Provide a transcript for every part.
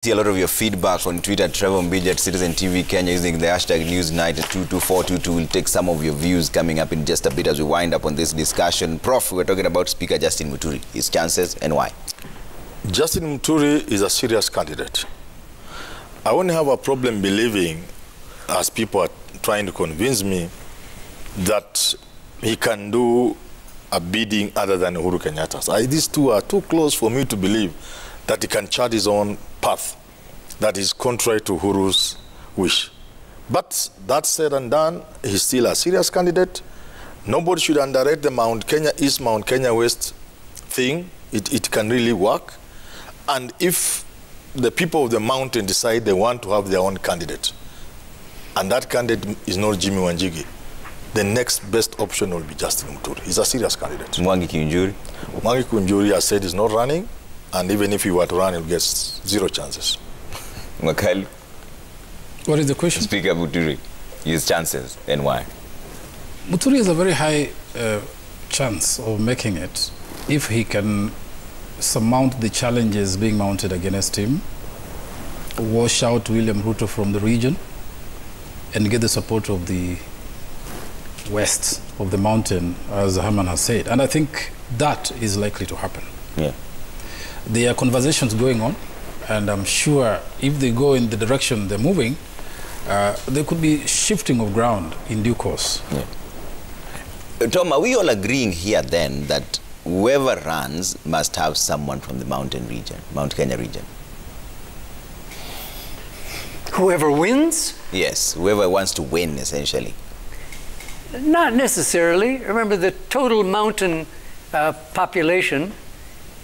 See a lot of your feedback on Twitter. Trevor Mbija at Citizen TV Kenya using the hashtag NEWSNIGHT at 22422. We'll take some of your views coming up in just a bit as we wind up on this discussion. Prof, we're talking about Speaker Justin Muturi, his chances and why. Justin Muturi is a serious candidate. I won't have a problem believing, as people are trying to convince me, that he can do a bidding other than Uhuru Kenyatta. These two are too close for me to believe that he can chart his own path that is contrary to Uhuru's wish. But that said and done, he's still a serious candidate. Nobody should underrate the Mount Kenya East, Mount Kenya West thing. It can really work. And if the people of the mountain decide they want to have their own candidate, and that candidate is not Jimmy Wanjigi, the next best option will be Justin Muturi. He's a serious candidate. Mwangi Kiunjuri? Mwangi Kiunjuri has said he's not running, and even if he were to run, he'll get 0 chances. Makal? What is the question? Speaker Muturi, his chances and why? Muturi has a very high chance of making it if he can surmount the challenges being mounted against him, wash out William Ruto from the region, and get the support of the west of the mountain, as Herman has said. And I think that is likely to happen. Yeah. There are conversations going on, and I'm sure if they go in the direction they're moving, there could be shifting of ground in due course. Yeah. Tom, are we all agreeing here then that whoever runs must have someone from the mountain region, Mount Kenya region? Whoever wins? Yes, whoever wants to win, essentially. Not necessarily. Remember, the total mountain population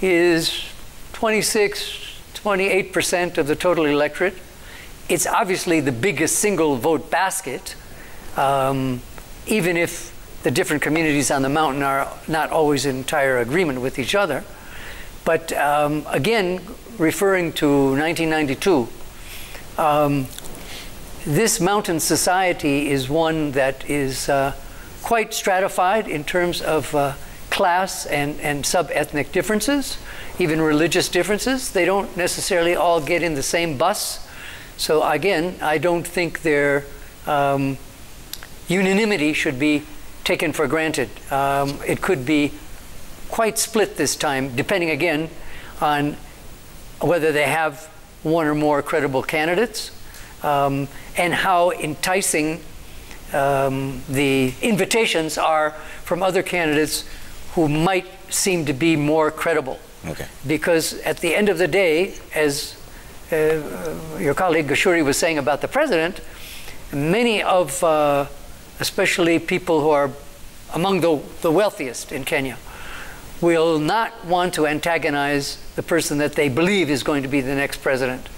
is 28% of the total electorate. It's obviously the biggest single vote basket, even if the different communities on the mountain are not always in entire agreement with each other. But again, referring to 1992, this mountain society is one that is quite stratified in terms of class and sub-ethnic differences, even religious differences. They don't necessarily all get in the same bus. So again, I don't think their unanimity should be taken for granted. It could be quite split this time, depending again on whether they have one or more credible candidates, and how enticing the invitations are from other candidates who might seem to be more credible. Okay. Because at the end of the day, as your colleague Gashuri was saying about the president, many of, especially people who are among the wealthiest in Kenya, will not want to antagonize the person that they believe is going to be the next president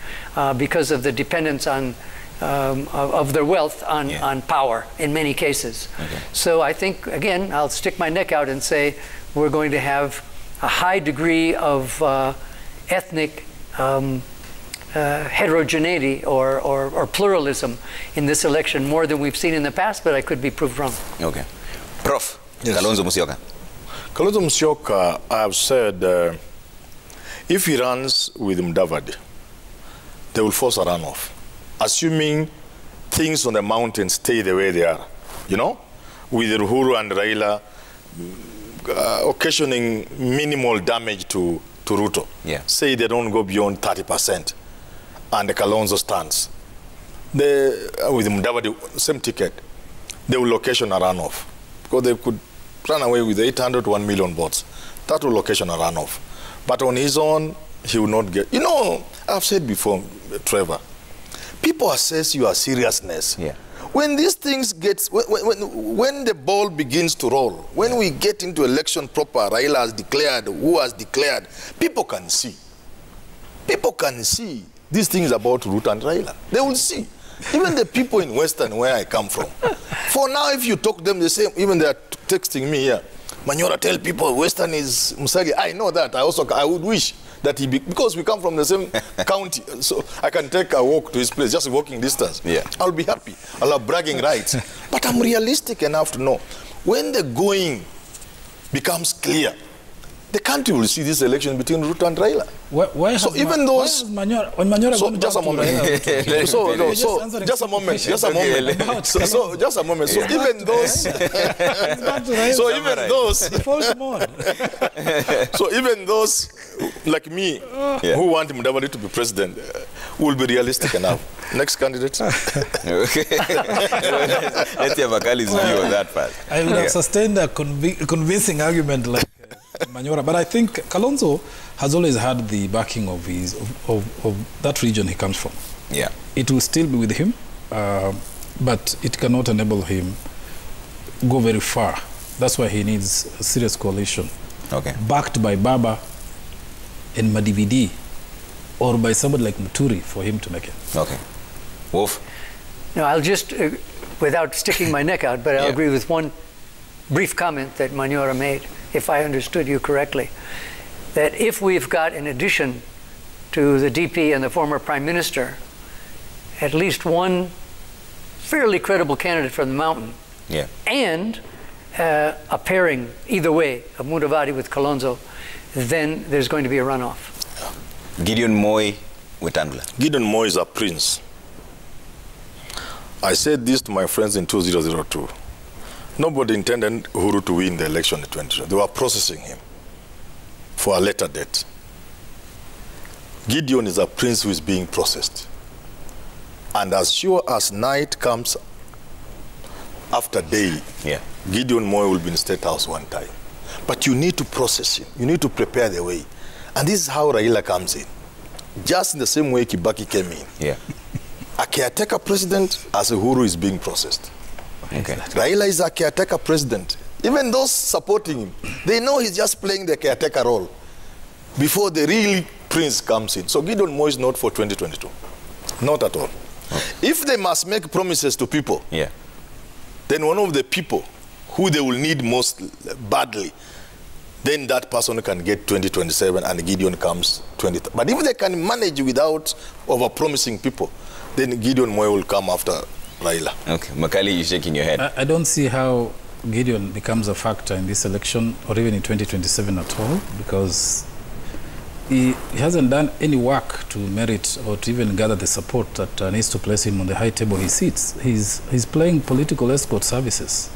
because of the dependence on of their wealth on power in many cases. Okay. So I think, again, I'll stick my neck out and say we're going to have a high degree of ethnic heterogeneity or pluralism in this election, more than we've seen in the past, but I could be proved wrong. Okay. Prof, yes. Kalonzo Musyoka. Kalonzo Musyoka, I have said, if he runs with Mudavadi, they will force a runoff, assuming things on the mountain stay the way they are, you know, with Uhuru and Raila occasioning minimal damage to Ruto. Yeah. Say they don't go beyond 30%, and the Kalonzo stands. With Mudavadi, same ticket, they will occasion a runoff, because they could run away with 800 to 1 million votes. That will occasion a runoff. But on his own, he will not get... You know, I've said before, Trevor, people assess your seriousness. Yeah. When these things get... When the ball begins to roll, when we get into election proper, Raila has declared, who has declared, people can see. People can see these things about Ruto and Raila. They will see. Even the people in Western, where I come from. For now, if you talk to them, they say, even they are texting me here, Manyora, tell people Western is Musagi. I know that. I would wish that he be, because we come from the same county, so I can take a walk to his place, just walking distance. Yeah. I'll be happy. I'll have bragging rights. But I'm realistic enough to know when the going becomes clear, the country will see this election between Ruto and Raila. Why so even those... just a moment. Just a moment. So even those... so even those like me who want Mudavadi to be president will be realistic enough. Next candidate. Okay. Let's hear Makali's view on that part. I would have sustained a convincing argument like Manyora, but I think Kalonzo has always had the backing of that region he comes from. Yeah. It will still be with him, but it cannot enable him go very far. That's why he needs a serious coalition. Okay. Backed by Baba and Mudavadi, or by somebody like Muturi for him to make it. Okay. Wolf? No, I'll just, without sticking my neck out, but I'll agree with one brief comment that Manyora made, if I understood you correctly, that if we've got, in addition to the DP and the former Prime Minister, at least one fairly credible candidate from the mountain, and a pairing, either way, of Mudavadi with Kalonzo, then there's going to be a runoff. Gideon Moi Wetangula. Gideon Moi is a prince. I said this to my friends in 2002. Nobody intended Uhuru to win the election in 2020. They were processing him for a later date. Gideon is a prince who is being processed. And as sure as night comes after day, Gideon Moi will be in State House one time. But you need to process him. You need to prepare the way. And this is how Raila comes in. Just in the same way Kibaki came in. A caretaker president as Uhuru is being processed. Okay. Raila is a caretaker president. Even those supporting him, they know he's just playing the caretaker role before the real prince comes in. So Gideon Moi is not for 2022. Not at all. If they must make promises to people, then one of the people who they will need most badly, then that person can get 2027 and Gideon comes 20. But if they can manage without over-promising people, then Gideon Moi will come after Raila. Okay. Makali, you're shaking your head. I don't see how Gideon becomes a factor in this election or even in 2027 at all, because he hasn't done any work to merit or to even gather the support that needs to place him on the high table he sits. He's playing political escort services.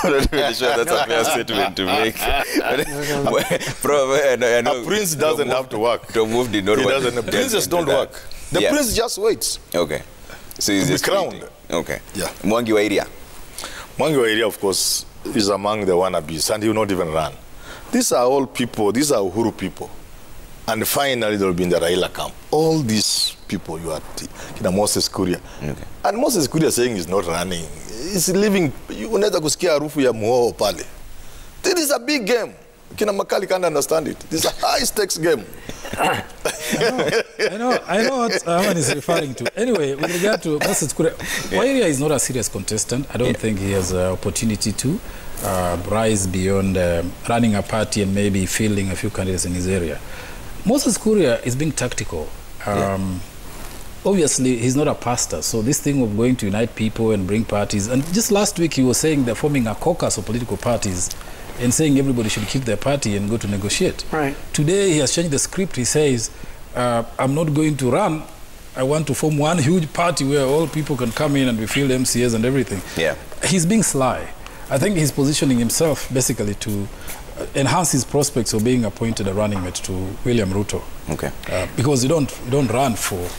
I'm not really sure that's a fair statement to make. A prince doesn't have to work. The princes don't work. The prince just waits. Okay. So he's just crowned. Okay. Yeah. Mwangi wa area. Mwangi wa area, of course, is among the wannabes, and he will not even run. These are all people, these are Uhuru people. And finally, they will be in the Raila camp. All these people, you are Moses Kuria. Okay. And Moses Kuria saying he's not running. He's living, unaweza kusikia harufu ya muhoho pale. This is a big game. Kina Makali can't understand it. This is a high stakes game. I know what Aman is referring to. Anyway, with regard to Moses Kuria, Wairia is not a serious contestant. I don't think he has an opportunity to rise beyond running a party and maybe fielding a few candidates in his area. Moses Kuria is being tactical. Obviously, he's not a pastor, so this thing of going to unite people and bring parties, and just last week he was saying they're forming a caucus of political parties and saying everybody should keep their party and go to negotiate. Right. Today he has changed the script. He says, I'm not going to run. I want to form one huge party where all people can come in and we field MCAs and everything. He's being sly. I think he's positioning himself basically to enhance his prospects of being appointed a running mate to William Ruto. Okay. Because you don't run for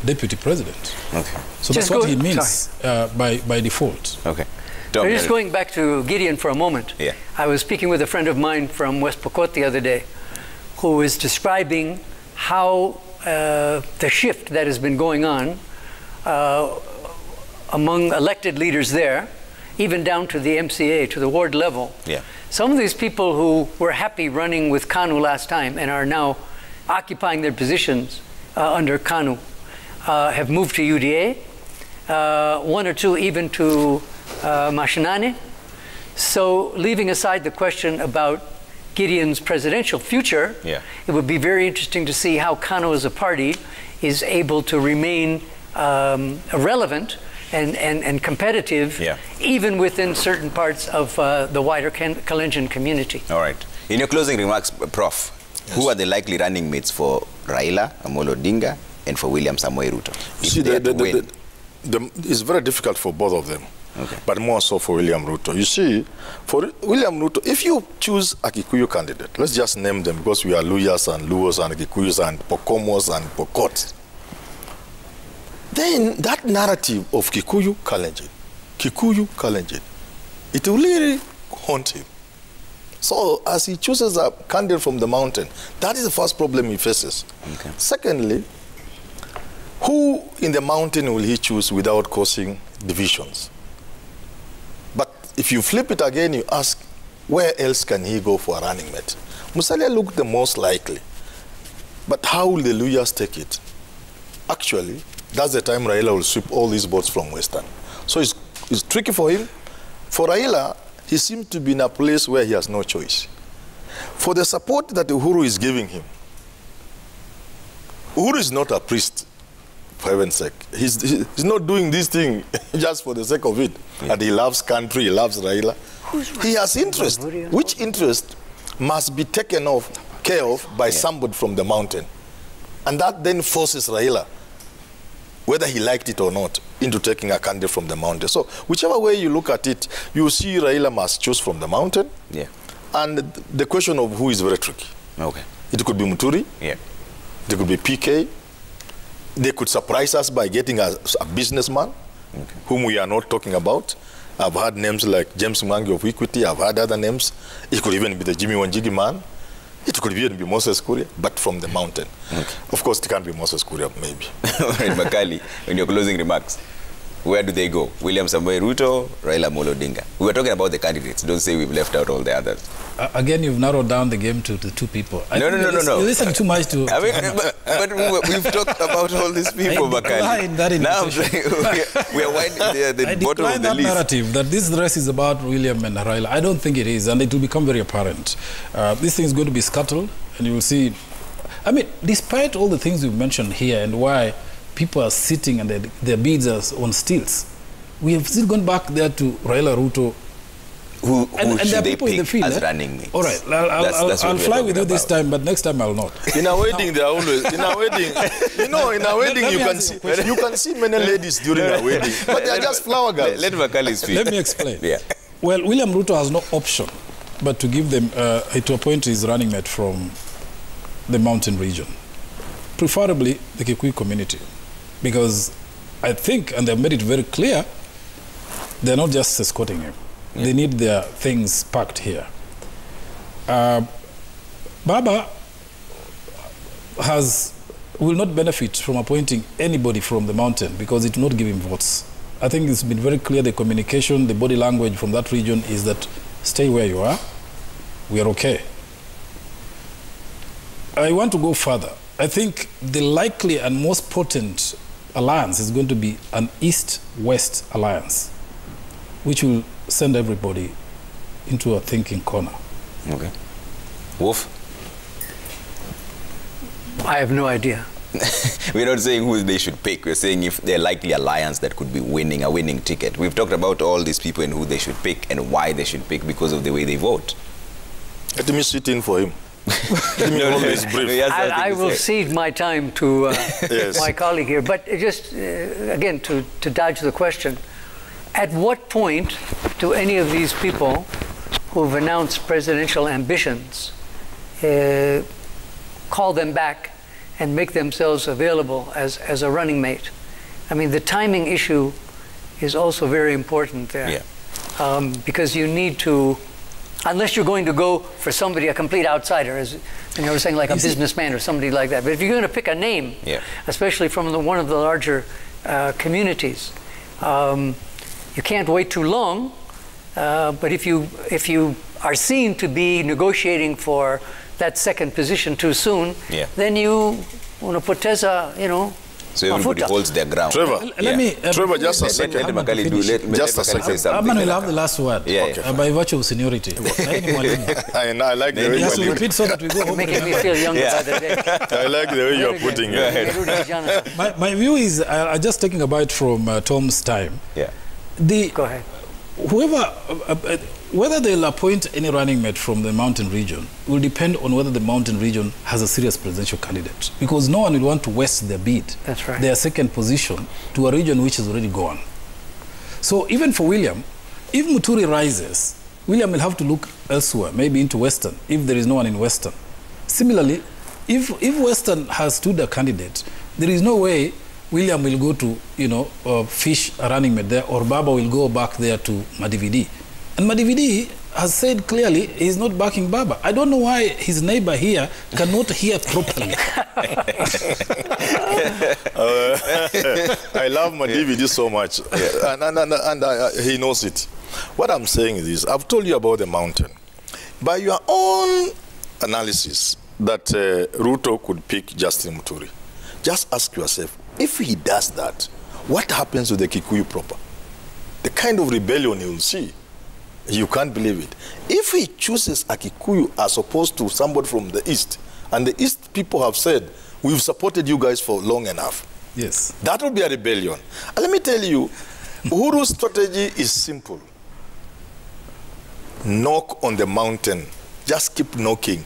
deputy president. Okay. So that's what he means by default. Okay. Just going back to Gideon for a moment. I was speaking with a friend of mine from West Pokot the other day who was describing how the shift that has been going on among elected leaders there, even down to the MCA, to the ward level. Some of these people who were happy running with KANU last time and are now occupying their positions under KANU have moved to UDA, one or two even to Mashinane. So leaving aside the question about Gideon's presidential future, it would be very interesting to see how KANU as a party is able to remain relevant and competitive, even within certain parts of the wider Kalenjin community. All right. In your closing remarks, Prof, who are the likely running mates for Raila Amolo Odinga and for William Samoei Ruto? See, it's very difficult for both of them, but more so for William Ruto. You see, for William Ruto, if you choose a Kikuyu candidate, let's just name them because we are Luyas and Luos and Kikuyus and Pokomos and Pokots, then that narrative of Kikuyu Kalenjin, it will really haunt him. So as he chooses a candidate from the mountain, that is the first problem he faces. Secondly, who in the mountain will he choose without causing divisions? But if you flip it again, you ask, where else can he go for a running mate? Musalia looked the most likely. But how will the Luyas take it? Actually, that's the time Raila will sweep all these votes from Western. So it's tricky for him. For Raila, he seems to be in a place where he has no choice. For the support that Uhuru is giving him, Uhuru is not a priest, for heaven's sake. He's not doing this thing just for the sake of it. And he loves country, he loves Raila. He has interest, which interest must be taken care of by somebody from the mountain. And that then forces Raila, whether he liked it or not, into taking a candidate from the mountain. So whichever way you look at it, you see Raila must choose from the mountain. And the question of who is very tricky. It could be Muturi. It could be PK. They could surprise us by getting a businessman, whom we are not talking about. I've heard names like James Mwangi of Equity. I've heard other names. It could even be the Jimmy Wanjigi man. It could even be Moses Kuria, but from the mountain. Of course, it can't be Moses Kuria, maybe. All right, Makali, in your closing remarks, where do they go? William Samoei Ruto, Raila Amolo Odinga. We were talking about the candidates. Don't say we've left out all the others. Again, you've narrowed down the game to the two people. No. You listen too much to... I mean, but we've talked about all these people, Makali. Now we are winding the bottom of the that list. Narrative that this race is about William and Raila. I don't think it is, and it will become very apparent. This thing is going to be scuttled, and you will see... I mean, despite all the things we've mentioned here and why people are sitting and their bids are on stilts, we have still gone back there to Raila, Ruto. Who and should they pick in the field, as running mates? All right, I'll fly with you this time, but next time I'll not. In a wedding, they are always in a wedding. You know, in a wedding you can see many ladies during a wedding, but they are just flower girls. Let Makali speak. Let me explain. Well, William Ruto has no option but to give them to appoint his running mate from the mountain region, preferably the Kikuyu community, because I think, and they've made it very clear, they're not just escorting him. They need their things packed here. Baba will not benefit from appointing anybody from the mountain because it will not give him votes. I think it's been very clear, the communication, the body language from that region is that stay where you are, we are okay. I want to go further. I think the likely and most potent alliance is going to be an East-West alliance, which will send everybody into a thinking corner. Okay. Wolf? I have no idea. We're not saying who they should pick. We're saying if they're likely alliance that could be a winning ticket. We've talked about all these people and who they should pick and why they should pick because of the way they vote. Let me sit in for him. I will cede my time to my colleague here. But just, again, to dodge the question, at what point do any of these people who've announced presidential ambitions call them back and make themselves available as a running mate? I mean, the timing issue is also very important there. Because you need to, unless you're going to go for somebody, a complete outsider, as you were saying, like a businessman or somebody like that. But if you're going to pick a name, especially from one of the larger communities, you can't wait too long. But if you are seen to be negotiating for that second position too soon, then you unapoteza, So everybody holds their ground. Trevor, Let me... Trevor, just a second. Let Makali do. Let Makali say something. Aman will have the last word. By virtue of seniority. I like the way you have to repeat so that we go home. Making me feel younger by the day. I like the way you're putting it. My view is, just taking a bite from Tom's time. Yeah. Go ahead. Whether they'll appoint any running mate from the mountain region will depend on whether the mountain region has a serious presidential candidate. Because no one will want to waste their bid, That's right. their second position, to a region which is already gone. So even for William, if Muturi rises, William will have to look elsewhere, maybe into Western, if there is no one in Western. Similarly, if Western has stood a candidate, there is no way William will go to, fish a running mate there, or Baba will go back there to Mudavadi. And Mudavadi has said clearly he's not backing Baba. I don't know why his neighbor here cannot hear properly. I love Mudavadi so much, and he knows it. What I'm saying is this. I've told you about the mountain. By your own analysis, that Ruto could pick Justin Muturi. Just ask yourself, if he does that, what happens to the Kikuyu proper? The kind of rebellion he will see. You can't believe it. If he chooses a Kikuyu as opposed to somebody from the East, and the East people have said, we've supported you guys for long enough. Yes. That will be a rebellion. And let me tell you, Uhuru's strategy is simple. Knock on the mountain. Just keep knocking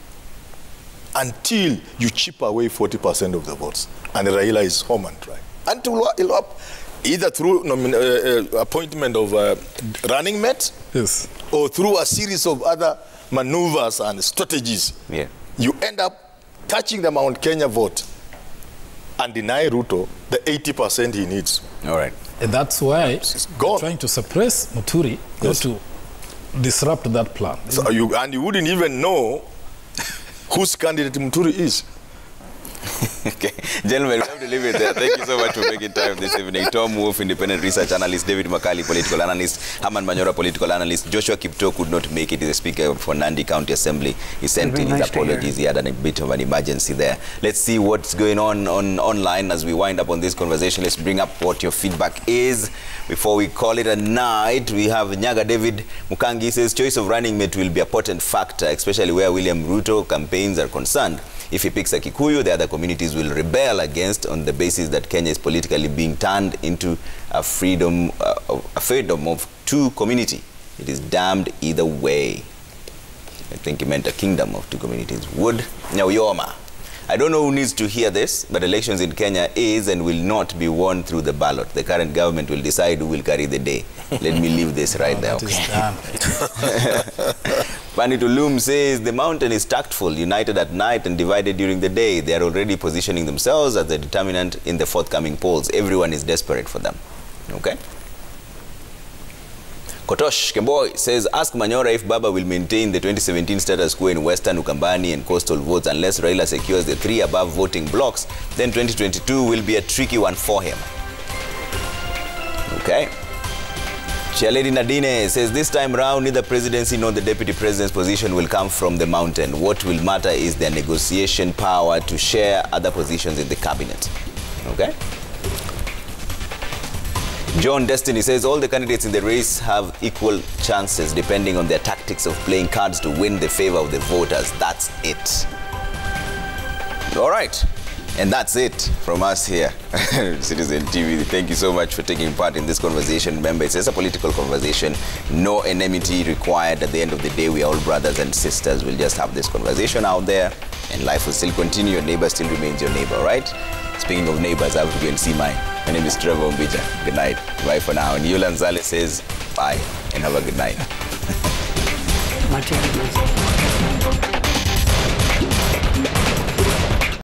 until you chip away 40% of the votes. And Raila is home and dry. Until he'll up, either through appointment of running mate, yes, or through a series of other maneuvers and strategies. Yeah. You end up touching the Mount Kenya vote and deny Ruto the 80% he needs. All right. And that's why gone. Trying to suppress Muturi, not to disrupt that plan. So you wouldn't even know whose candidate Muturi is. Okay, gentlemen, we have to leave it there. Thank you so much for making time this evening. Tom Wolf, independent research analyst; David Makali, political analyst; Herman Manyora, political analyst; Joshua Kipto could not make it. He's the speaker for Nandi County Assembly. He sent in his apologies. He had a bit of an emergency there. Let's see what's going on online as we wind up on this conversation. Let's bring up what your feedback is before we call it a night. We have Nyaga David Mukangi says choice of running mate will be a potent factor, especially where William Ruto campaigns are concerned. If he picks a Kikuyu, the other communities will rebel against on the basis that Kenya is politically being turned into a freedom of two community. It is damned either way. I think he meant a kingdom of two communities. Wood Nyauyoma. I don't know who needs to hear this, but elections in Kenya is and will not be won through the ballot. The current government will decide who will carry the day. Let me leave this right there. Okay. Panitulum says the mountain is tactful, united at night and divided during the day. They are already positioning themselves as the determinant in the forthcoming polls. Everyone is desperate for them. Okay. Kotosh Kemboy says, ask Manyora if Baba will maintain the 2017 status quo in Western, Ukambani and coastal votes. Unless Raila secures the 3 above voting blocks, then 2022 will be a tricky one for him. Okay. Chialedi Nadine says, this time round, neither presidency nor the deputy president's position will come from the mountain. What will matter is their negotiation power to share other positions in the cabinet. Okay. John Destiny says all the candidates in the race have equal chances depending on their tactics of playing cards to win the favor of the voters. That's it. All right. And that's it from us here, Citizen TV. Thank you so much for taking part in this conversation. Remember, it's just a political conversation. No enmity required. At the end of the day, we are all brothers and sisters. We'll just have this conversation out there, and life will still continue. Your neighbor still remains your neighbor, right? Speaking of neighbors, I have to go and see mine. My name is Trevor Mbija. Good night. Bye for now. And Yulan Zale says bye and have a good night. Martin.